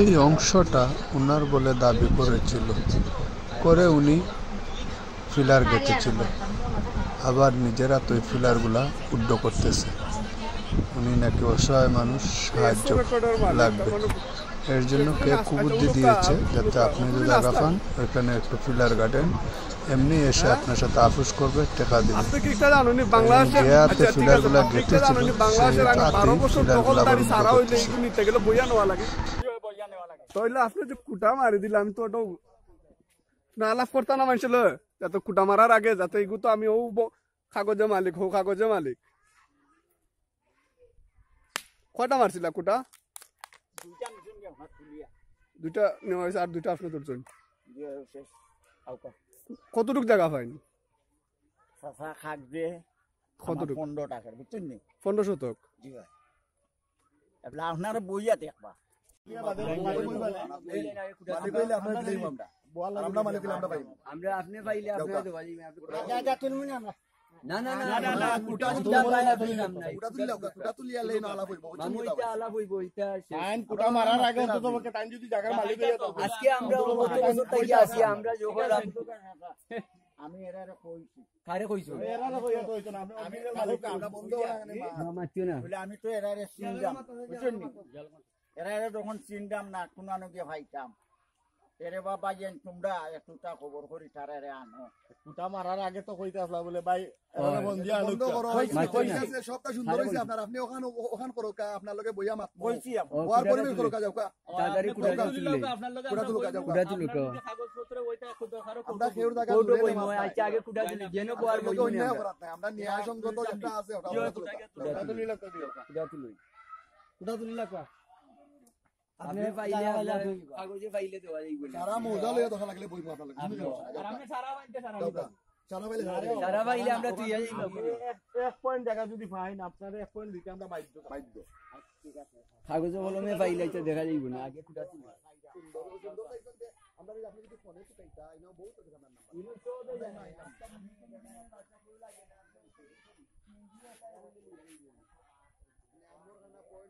এই অংশটা উনার বলে দাবি করেছিল, করে উনি ফিলার গেঁথেছিল, আবার নিজেরা তো এই ফিলারগুলা উড্ড করতেছে। উনি নাকি অসহায় মানুষ, সাহায্য লাগবে, এর জন্য কে কুবুদ্ধি দিয়েছে যাতে আপনি যদি জায়গা পান ওইখানে একটু ফিলার গার্ডেন এমনি এসে আপনার সাথে আফুস করবে, টাকা দিবে। যেহাতে ফিলারগুলা গেঁথেছিল ফিলারগুলা আবার তাইলে আপনি যে কুটা মারি দিলে আমি তো ওটা না লাভ করতাম না মানুষের যাতে কুটা মারার আগে যাতে এগুলো তো আমি ও কাগজে মালিক হো কাগজে মালিক। কয়টা মারছিলা কুটা? দুইটা নেওয়া হয়েছে আর দুইটা আপনি তুলছেন। কতটুক জায়গা পাইনি? কতটুক? 15 টাকার বুঝছেন নি? 15 শতক। জি ভাই। এবলা আপনারা বইয়া দেখবা। আমরা আপনি পাইলে আপনারা দেওয়া যাবে। যা তুলমু না আমরা। না না না না কুটা তুলিয়া লই না আলাপ হইব। মামুইটা আলাপ হইব এটা টাইম কুটা মারার আগে অন্তত পক্ষে টাইম যদি জায়গার মালিক হইয়া তো আজকে আমরা কত বছর থেকে আসি আমরা যখন আমি এরারে কইছি কারে কইছো এরারে কইয়া তো হইতো না আমি মালিক আমরা বন্ধ না মারছো না বলে আমি তো এরারে চিনলাম বুঝছেন নি এরারে যখন চিনলাম না কোনানো গিয়ে ভাইতাম এরে বাবা যেন তোমরা একটুটা খবর করি তারারে আনো কুটা মারার আগে তো কইতে আসলা বলে ভাই এরারে বন্ধ আনো বন্ধ করো কইছে সবটা সুন্দর হইছে আপনার আপনি ওখান করো কা আপনার লগে বইয়া মাত কইছি ওয়ার পরিবেশ করো কা যাও কা তাড়াতাড়ি কুটা তুললে আপনার লগে কুটা তুলো কা যাও কুটা তুলো কা কাগজপত্র ওইটা খুদ খারো আমরা খেউর জায়গা কোটো বই মই আইছে আগে কুটা তুলি যেন কোয়ার বই না আমরা ন্যায় সংগত যেটা আছে ওটা কুটা তুলিলা তো দিও কুটা তুলি কুটা তুলিলা কা আপনি পাইলে কাগজে পাইলে দেওয়া যাইবে সারা মজা লইয়া দেখা লাগলে বই মাথা লাগে আর আপনি সারা বাইতে সারা বাইলে আমরা তুই যাই এক পয়েন্ট জায়গা যদি ফাইন আপনারা এক পয়েন্ট দিতে আমরা বাধ্য ঠিক আছে কাগজে কলমে পাইলে তো দেখা যাইবে না আগে কুটা তুলি আমরা আপনি যদি ফোনে পাইতা ইনো বহুত দেখা নাম্বার ইনো তো দেয় না